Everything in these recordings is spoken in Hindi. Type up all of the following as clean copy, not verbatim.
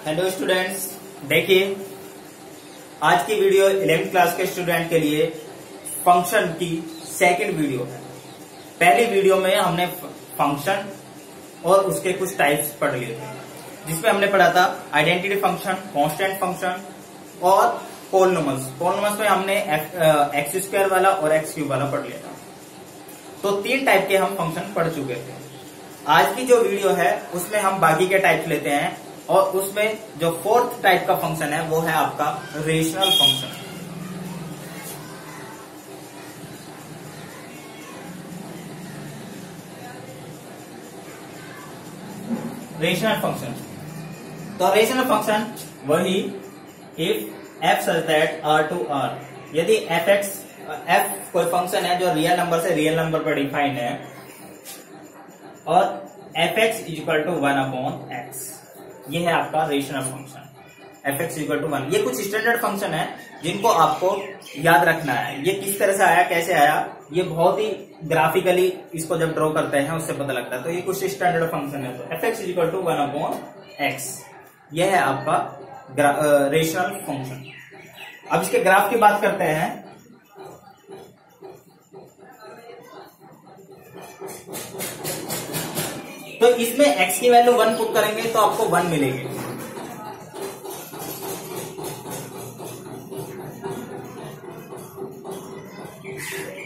हेलो स्टूडेंट्स, देखिए आज की वीडियो 11th क्लास के स्टूडेंट के लिए फंक्शन की सेकंड वीडियो है। पहली वीडियो में हमने फंक्शन और उसके कुछ टाइप्स पढ़ लिए थे, जिसमें हमने पढ़ा था आइडेंटिटी फंक्शन, कांस्टेंट फंक्शन और पॉलिनोमियल्स। पॉलिनोमियल्स में हमने एक्स स्क्वायर वाला और एक्स क्यूब वाला पढ़ लिया था। तो 3 टाइप के हम फंक्शन पढ़ चुके थे। आज की जो वीडियो है उसमें हम बाकी के टाइप लेते हैं और उसमें जो 4th टाइप का फंक्शन है वो है आपका रेशनल फंक्शन। रेशनल फंक्शन, तो रेशनल फंक्शन वही if f such that R to R, यदि एफ कोई फंक्शन है जो रियल नंबर से रियल नंबर पर डिफाइन है और f x is equal to 1/x, ये है आपका rational function. F x equal to 1, ये कुछ स्टैंडर्ड फंक्शन है जिनको आपको याद रखना है। ये किस तरह से आया, कैसे आया, ये बहुत ही ग्राफिकली इसको जब ड्रॉ करते हैं उससे पता लगता है। तो ये कुछ स्टैंडर्ड फंक्शन है। तो f x is equal to 1/x, ये है आपका रेशनल फंक्शन। अब इसके ग्राफ की बात करते हैं। तो इसमें x की वैल्यू 1 पुट करेंगे तो आपको 1 मिलेगी।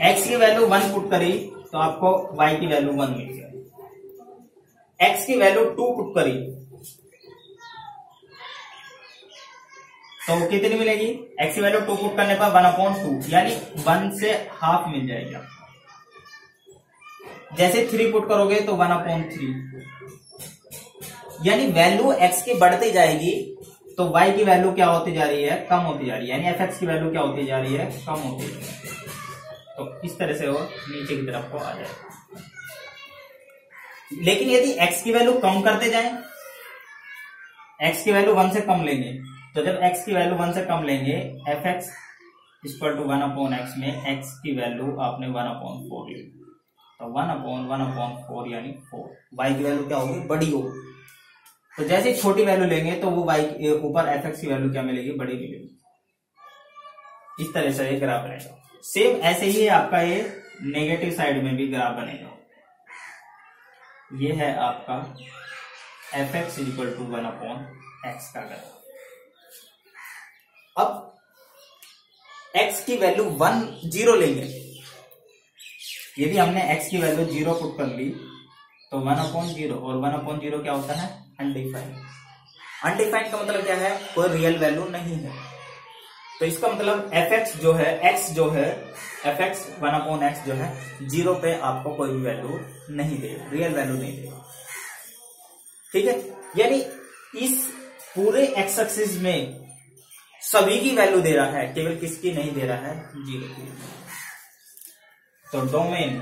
x की वैल्यू 1 पुट करी तो आपको y की वैल्यू 1 मिल गई। x की वैल्यू 2 पुट करी तो कितनी मिलेगी? x की वैल्यू 2 पुट करने पर 1/2, यानी 1 से हाफ मिल जाएगी आपको। जैसे 3 पुट करोगे तो 1/3, यानी वैल्यू x की बढ़ती जाएगी तो y की वैल्यू क्या होती जा रही है? कम होती जा रही है। यानी fx की वैल्यू क्या होती जा रही है? कम होती जा रही है। तो इस तरह से वो नीचे की तरफ को आ जाएगा। लेकिन यदि x की वैल्यू कम करते जाएं, x की वैल्यू 1 से कम लेंगे, तो जब x की वैल्यू 1 से कम लेंगे, fx इक्वल टू 1/x में x की वैल्यू आपने 1/4 ली, तो 1/4 यानी 4। y की वैल्यू क्या होगी? बड़ी होगी। तो जैसे छोटी वैल्यू लेंगे तो वो y ऊपर fx की वैल्यू क्या मिलेगी? बड़ी मिलेगी। इस तरह से ये ग्राफ बनेगा। सेम ऐसे ही आपका ये नेगेटिव साइड में भी ग्राफ बनेगा। ये है आपका fx इक्वल टू 1/x का ग्राफ। अब x की वैल्यू 0 लेंगे। यदि हमने x की वैल्यू 0 पुट कर ली तो 1/0, और 1/0 क्या होता है? अनडिफाइंड। अनडिफाइंड का मतलब क्या है? कोई रियल वैल्यू नहीं है। तो इसका मतलब fx जो है, x जो है, fx 1/x जो है 0 पे आपको कोई भी वैल्यू नहीं देगा, रियल वैल्यू नहीं देगा। ठीक है, यानी इस पूरे x एक्सिस में सभी की वैल्यू दे रहा है, केवल किसकी नहीं दे रहा है? 0 की। तो डोमेन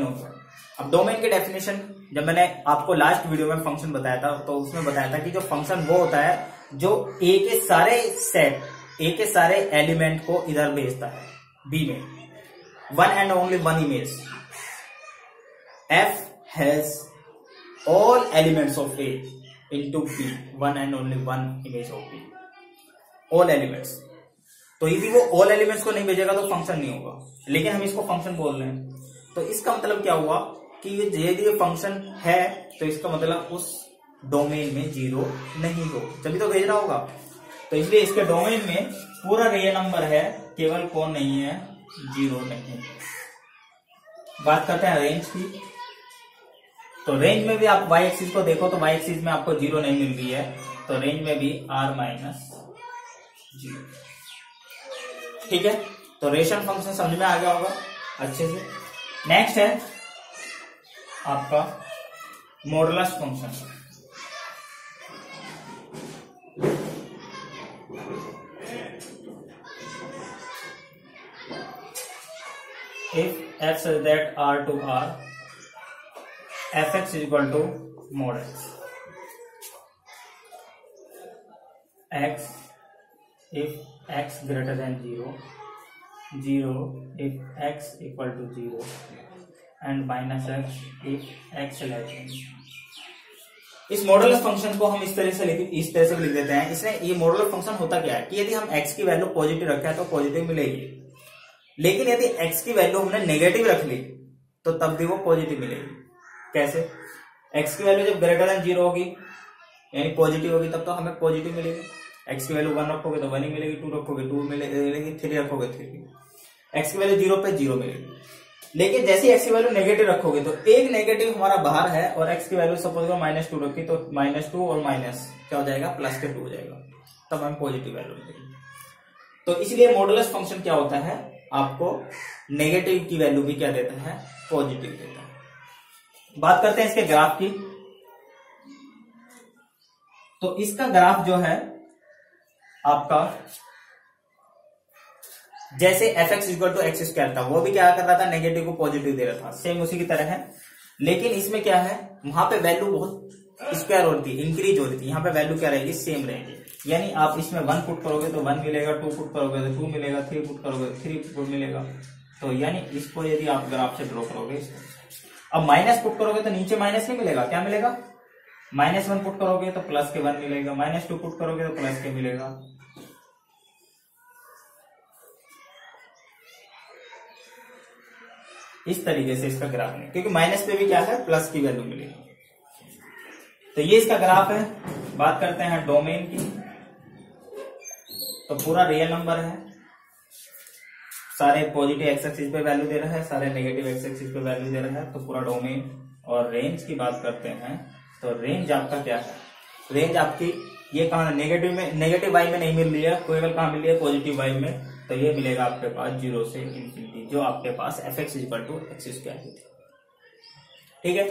होगा। अब डोमेन की डेफिनेशन जब मैंने आपको लास्ट वीडियो में फंक्शन बताया था तो उसमें बताया था कि जो फंक्शन वो होता है जो ए के सारे सेट, ए के सारे एलिमेंट को इधर भेजता है बी में, one and only one image. F has all elements of A into B, one and only one image of B, all elements. तो यदि वो ऑल एलिमेंट्स को नहीं भेजेगा तो फंक्शन नहीं होगा, लेकिन हम इसको फंक्शन बोल रहे हैं। तो इसका मतलब क्या हुआ कि यदि ये फंक्शन है तो इसका मतलब उस डोमेन में 0 नहीं हो, तभी तो भेज रहा होगा। तो इसलिए इसके डोमेन में पूरा रियल नंबर है, केवल कौन नहीं है? 0 नहीं। बात करते हैं रेंज की। तो रेंज में भी आप y एक्सिस को देखो तो y एक्सिस में आपको 0 नहीं मिल रही है, तो रेंज में भी r-0। ठीक है, तो रेशनल फंक्शन समझ में आ गया होगा अच्छे से। नेक्स्ट है आपका modulus function. If f such that r to r, fx is equal to mod x if x greater than 0, 0 if x equal to 0, and minus x if x less than 0. इस मॉडुलस फंक्शन को हम इस तरह से लिख देते हैं। इसमें ये मॉडुलस फंक्शन होता क्या है कि यदि हम x की वैल्यू पॉजिटिव रखा है तो पॉजिटिव मिलेगी, लेकिन यदि x की वैल्यू हमने नेगेटिव रख ली तो तब भी वो पॉजिटिव मिलेगी। कैसे? x की वैल्यू जब ग्रेटर देन 0 होगी यानी पॉजिटिव होगी तब तो हमें पॉजिटिव मिलेगी। x की वैल्यू 1 रखोगे तो 1 ही मिलेगी, 2 रखोगे 2 मिलेगी, 3 रखोगे 3। x की वैल्यू 0 पे 0 मिलेगी। लेकिन जैसे x की वैल्यू नेगेटिव रखोगे तो एक नेगेटिव हमारा बाहर है और x की वैल्यू सपोज करो -2 रखी तो -2 और माइनस क्या हो जाएगा, +2 हो जाएगा, तब हमें पॉजिटिव वैल्यू मिलेगी। तो इसलिए मॉडुलस फंक्शन क्या होता है, आपको नेगेटिव की वैल्यू भी क्या देता है, पॉजिटिव देता है। बात करते हैं इसके ग्राफ की। तो इसका ग्राफ जो है आपका जैसे fx = x² था, वो भी क्या कर रहा था, नेगेटिव को पॉजिटिव दे रहा था, सेम उसी की तरह है। लेकिन इसमें क्या है, वहां पे वैल्यू बहुत स्क्वायर होती है, इंक्रीज होती थी, यहाँ पे वैल्यू क्या रहेगी, सेम रहेगी। यानी आप इसमें 1 पुट करोगे तो 1 मिलेगा, 2 पुट करोगे तो 2 मिलेगा, 3 पुट करोगे तो 3 मिलेगा। तो यानी इसको यदि आप ग्राफ से ड्रॉ करोगे, अब माइनस पुट करोगे तो नीचे माइनस नहीं मिलेगा, क्या मिलेगा, -1 पुट करोगे तो +1 मिलेगा, -2 पुट करोगे तो +2 मिलेगा। इस तरीके से इसका ग्राफ है, क्योंकि माइनस पे भी क्या है, प्लस की वैल्यू मिलेगी। तो ये इसका ग्राफ है। बात करते हैं डोमेन की। तो पूरा रियल नंबर है, सारे पॉजिटिव एक्स एक्सिस पे वैल्यू दे रहा है, सारे नेगेटिव एक्स एक्सिस पे वैल्यू दे रहा है। तो पूरा डोमेन। और रेंज की बात करते हैं तो रेंज आपका क्या है, रेंज आपकी ये कहा नेगेटिव में, नेगेटिव वाई में नहीं मिल रही है, केवल कहां मिल रही है, पॉजिटिव वाई में। तो ये मिलेगा आपके पास 0 से इंफिनिटी, जो आपके पास fx = x²। ठीक है।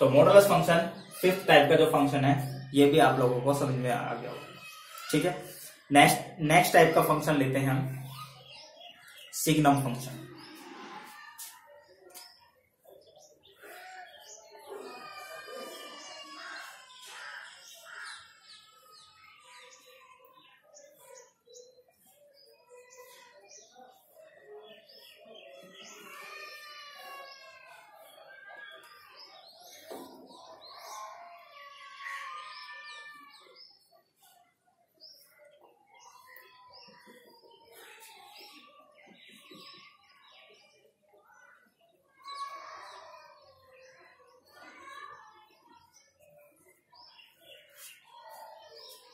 तो मॉडुलस फंक्शन 5th टाइप का जो फंक्शन है, ये भी आप लोगों को समझ में आ गया होगा। ठीक है। नेक्स्ट टाइप का फंक्शन लेते हैं हम, सिग्नम फंक्शन।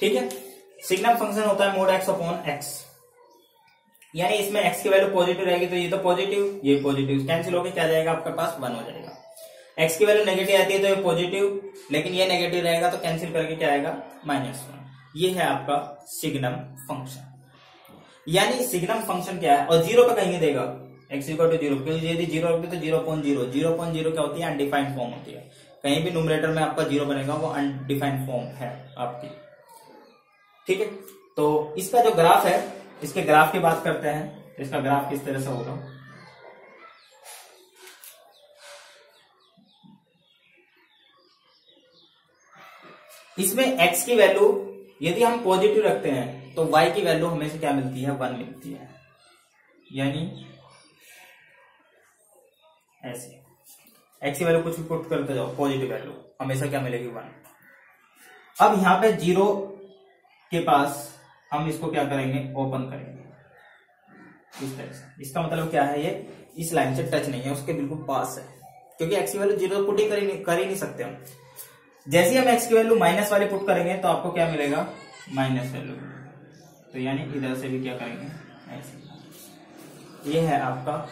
ठीक है। सिग्नम फंक्शन होता है mod x/x, यानी इसमें x की वैल्यू पॉजिटिव रहेगी तो ये तो पॉजिटिव, ये पॉजिटिव कैंसिल होकर क्या जाएगा, आपके पास 1 हो जाएगा। x की वैल्यू नेगेटिव आती है तो ये पॉजिटिव, लेकिन ये नेगेटिव रहेगा तो कैंसिल करके क्या आएगा, -1। ये है आपका सिग्नम फंक्शन। यानी सिग्नम फंक्शन क्या है, और 0 पे कहीं नहीं देगा, x = 0, क्योंकि यदि 0 रखते तो 0.0, 0.0 क्या होती है, अनडिफाइंड फॉर्म होती है। कहीं भी न्यूमरेटर में आपका 0 बनेगा, वो अनडिफाइंड फॉर्म है आपकी। ठीक है। तो इसका जो ग्राफ है, इसके ग्राफ की बात करते हैं। तो इसका ग्राफ किस तरह से होगा, इसमें x की वैल्यू यदि हम पॉजिटिव रखते हैं तो y की वैल्यू हमेशा क्या मिलती है, 1 मिलती है। यानी ऐसे x की वैल्यू कुछ भी पुट करते जाओ, पॉजिटिव वैल्यू हमेशा क्या मिलेगी, 1। अब यहां पे 0 के पास हम इसको क्या करेंगे, ओपन करेंगे इस तरह से। इसका मतलब क्या है, ये इस लाइन से टच नहीं है, उसके बिल्कुल पास है, क्योंकि x की वैल्यू 0 पुट ही कर ही नहीं सकते हम। जैसे ही हम x की वैल्यू माइनस वाले पुट करेंगे तो आपको क्या मिलेगा, माइनस वैल्यू। तो यानी इधर से भी क्या करेंगे, ऐसे। ये है आपका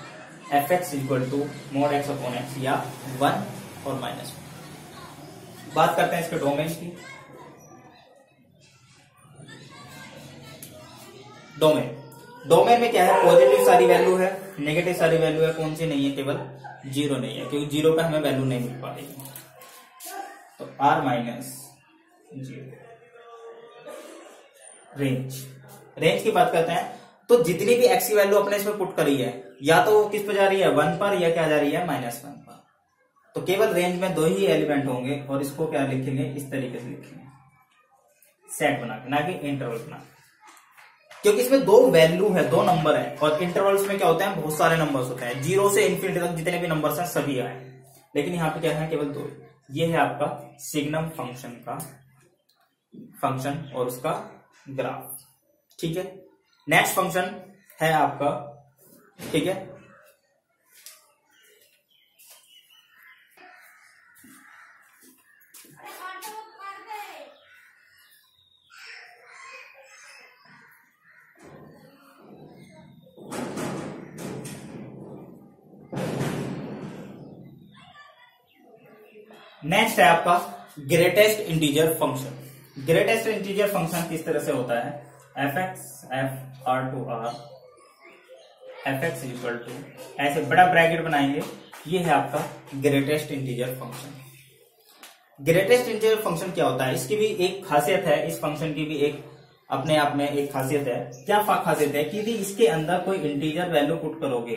fx = mod x/x, या 1 और -1। बात करते हैं इसके डोमेन की। डोमेन में क्या है, पॉजिटिव सारी वैल्यू है, नेगेटिव सारी वैल्यू है, कौन सी नहीं है, केवल 0 नहीं है, क्योंकि 0 पे हमें वैल्यू नहीं मिल पाएगी। तो r-0। रेंज की बात करते हैं तो जितनी भी x की वैल्यू अपने इसमें पुट करी है, या तो वो किस पर जा रही है, 1 पर, या क्या जा रही है, -1 पर। तो केवल रेंज में 2 ही एलिमेंट होंगे, और इसको क्या लिखेंगे, इस तरीके से लिखेंगे, सेट बना के, ना कि इंटरवल बना के। क्योंकि इसमें 2 वैल्यू है, 2 नंबर है, और इंटरवल्स में क्या होता है, बहुत सारे नंबर्स होते हैं, 0 से इंफिनिटी तक जितने भी नंबर्स हैं सभी आए, लेकिन यहाँ पे क्या है, केवल 2। ये है आपका सिग्नम फंक्शन का फंक्शन और उसका ग्राफ। ठीक है, नेक्स्ट फंक्शन है आपका, ठीक है, नेक्स्ट है आपका greatest integer function. Greatest integer function किस तरह से होता है, f x f R to R f x equal to, ऐसे बड़ा ब्रैकेट बनाएंगे, ये है आपका greatest integer function. Greatest integer function क्या होता है, इसकी भी एक खासियत है, इस फंक्शन की भी एक अपने आप में एक खासियत है। क्या खासियत है कि यदि इसके अंदर कोई इंटीजर वैल्यू पुट करोगे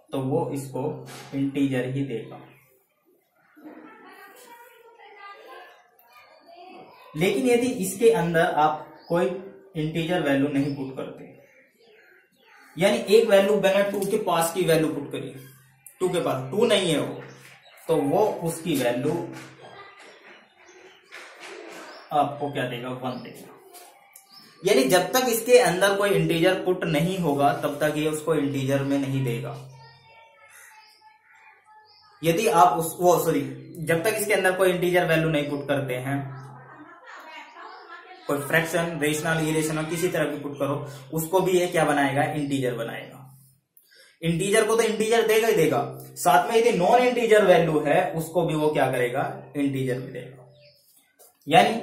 तो वो इसको इंटीजर ही देगा, लेकिन यदि इसके अंदर आप कोई इंटीजर वैल्यू नहीं पुट करते, यानी एक वैल्यू मैंने 2 के पास की वैल्यू पुट करी, 2 के पास 2 नहीं है वो, तो वो उसकी वैल्यू आपको क्या देगा, 1 देगा। यानी जब तक इसके अंदर कोई इंटीजर पुट नहीं होगा तब तक ये उसको इंटीजर में नहीं देगा। यदि आप जब तक इसके अंदर कोई इंटीजर वैल्यू नहीं पुट करते हैं, कोई फ्रैक्शन, रेशनल, इरेशनल किसी तरह की पुट करो, उसको भी ये क्या बनाएगा, इंटीजर बनाएगा। इंटीजर को तो इंटीजर देगा ही देगा, साथ में यदि नॉन इंटीजर वैल्यू है उसको भी वो क्या करेगा, इंटीजर भी देगा। यानी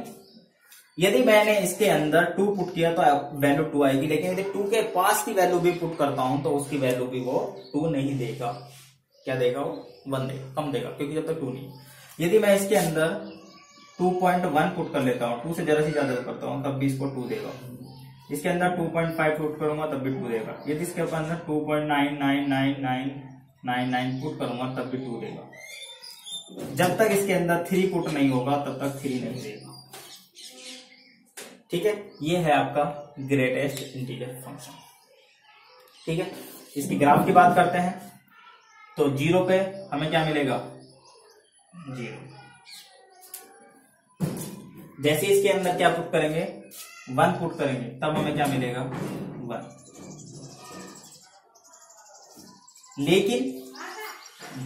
यदि मैंने इसके अंदर 2 पुट किया तो वैल्यू 2 आएगी, लेकिन यदि 2 के पास की वैल्यू भी पुट करता हूं तो उसकी वैल्यू भी वो 2 नहीं देगा। क्या देगा, वो 1 देगा, कम देगा, क्योंकि जब तक 2 नहीं। यदि मैं इसके अंदर 2.1 पुट कर लेता हूं, 2 से जरा सी ज्यादा करता हूं, तब भी इसको 2 देगा। इसके अंदर 2.5 पुट करूंगा तब भी 2 देगा। यदि इसके अंदर 2.99999 पुट करूंगा तब भी 2 देगा। जब तक इसके अंदर 3 पुट नहीं होगा तब तक 3 नहीं देगा। ठीक है, ये है आपका ग्रेटेस्ट इंटीजर फंक्शन। ठीक है, इसकी ग्राफ की बात करते हैं तो 0 पे हमें क्या मिलेगा, 0। जैसे इसके अंदर क्या पुट करेंगे, 1 पुट करेंगे, तब हमें क्या मिलेगा, 1। लेकिन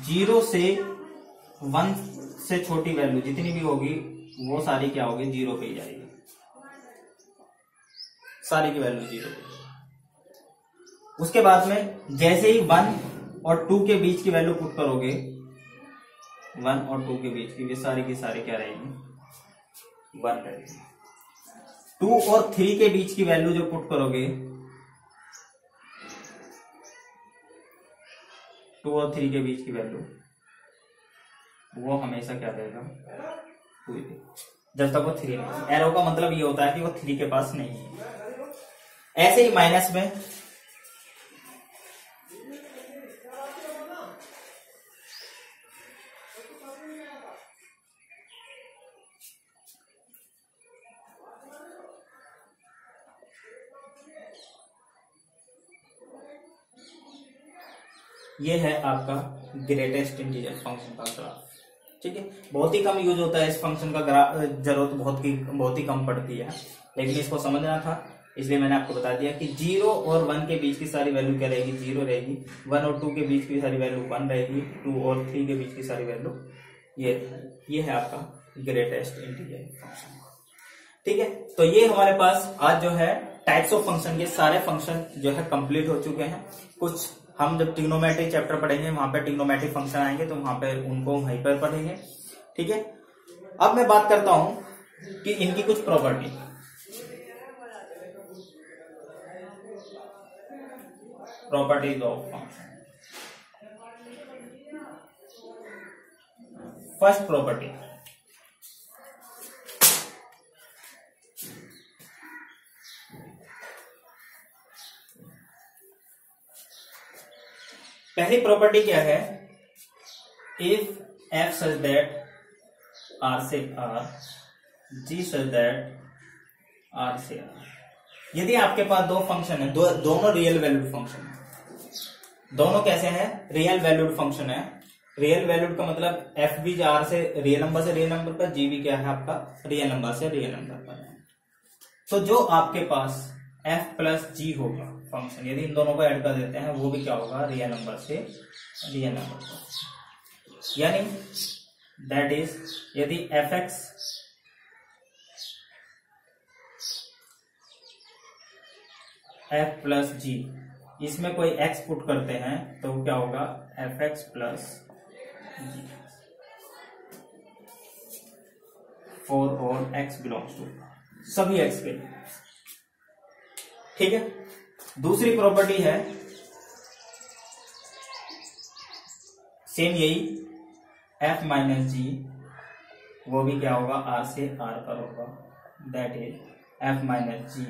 0 से 1 से छोटी वैल्यू जितनी भी होगी वो सारी क्या होगी, 0 पे ही जाएगी, सारी की वैल्यू 0 पे। उसके बाद में जैसे ही 1 और 2 के बीच की वैल्यू पुट करोगे, 1 और 2 के बीच की, वे सारी की सारी क्या रहेगी, 1 रहेगी। 2 और 3 के बीच की वैल्यू जो पुट करोगे, 2 और 3 के बीच की वैल्यू वो हमेशा क्या देगा, 2 देगा, जब तक वो 3 नहीं। एरो का मतलब ये होता है कि वो 3 के पास नहीं है। ऐसे ही माइनस में ये है आपका ग्रेटेस्ट इंटीजर फंक्शन का ग्राफ। ठीक है, बहुत ही कम यूज होता है इस फंक्शन का ग्राफ, जरूरत बहुत ही कम पड़ती है, लेकिन इसको समझना था इसलिए मैंने आपको बता दिया कि 0 और 1 के बीच की सारी वैल्यू क्या रहेगी, 0 रहेगी। 1 और 2 के बीच की सारी वैल्यू 1 रहेगी। 2 और 3 के बीच की सारी वैल्यू ये है आपका ग्रेटेस्ट इंटीजर फंक्शन। ठीक है, तो ये हमारे पास आज जो है टाइप्स ऑफ फंक्शन के सारे फंक्शन जो है कंप्लीट हो चुके हैं। कुछ हम जब ट्रिग्नोमेट्री चैप्टर पढ़ेंगे वहां पे ट्रिग्नोमेट्री फंक्शन आएंगे तो वहां पे उनको वहीं पर पढ़ेंगे। ठीक है, अब मैं बात करता हूं कि इनकी कुछ property. Properties of function. First property, पहली प्रॉपर्टी क्या है, if f such that r से r, g such that r से r। यदि आपके पास दो फंक्शन है, दोनों रियल वैल्यूड फंक्शन है, दोनों कैसे हैं, रियल वैल्यूड फंक्शन है, रियल वैल्यूड का मतलब एफ भी आर से रियल नंबर पर, जी भी क्या है आपका रियल नंबर से रियल नंबर पर। तो जो आपके पास एफ प्लस जी होगा फंक्शन, यदि इन दोनों को ऐड कर देते हैं, वो भी क्या होगा रियल नंबर से रियल नंबर पर। यानी दैट इज यदि f x f plus g, इसमें कोई एक्स पुट करते हैं तो क्या होगा f x plus g for all x belongs to, सभी एक्स के लिए। ठीक है, दूसरी प्रॉपर्टी है सेम यही एफ माइनस जी, वो भी क्या होगा आर से आर पर होगा, that is f minus g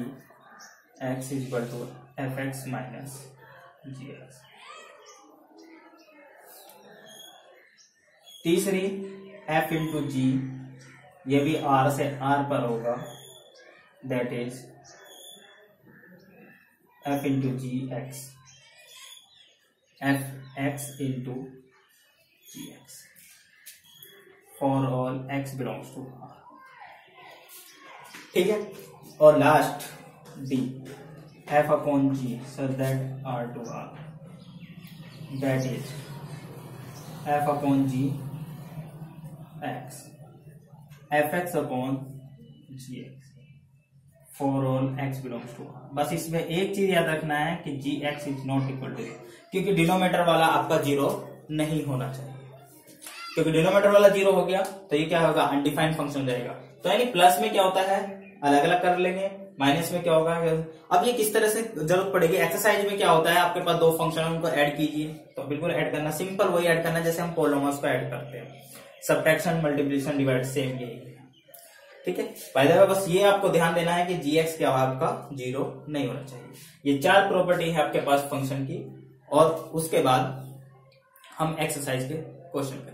x is equal to f x minus g x. तीसरी एफ इंटू जी, ये भी आर से आर पर होगा, that is f into g x, f x into g x for all x belongs to R. ठीक है, और last the f upon g such that R to R, that is f upon g x, f x upon g x for all x belongs to R. बस इसमें एक चीज याद रखना है कि g x is not equal to, क्योंकि डिनोमीटर वाला आपका जीरो नहीं होना चाहिए, क्योंकि डिनोमीटर वाला जीरो हो गया तो ये क्या होगा अनडिफाइंड फंक्शन हो जाएगा। तो यानी प्लस में क्या होता है अलग अलग कर लेंगे, माइनस में क्या होगा। अब ये किस तरह से जरूरत पड़ेगी, एक्सरसाइज में क्या होता है आपके पास दो फंक्शन उनको ऐड कीजिए, तो बिल्कुल ऐड करना सिंपल वही ऐड करना जैसे हम पॉलिनॉमियल्स को ऐड करते हैं, सब्ट्रैक्शन मल्टीप्लिकेशन डिवाइड सेम यही है। ठीक है, फायदा है बस ये आपको ध्यान देना है कि जी एक्स क्या आपका जीरो नहीं होना चाहिए। ये चार प्रॉपर्टी है आपके पास फंक्शन की, और उसके बाद हम एक्सरसाइज के क्वेश्चन करेंगे।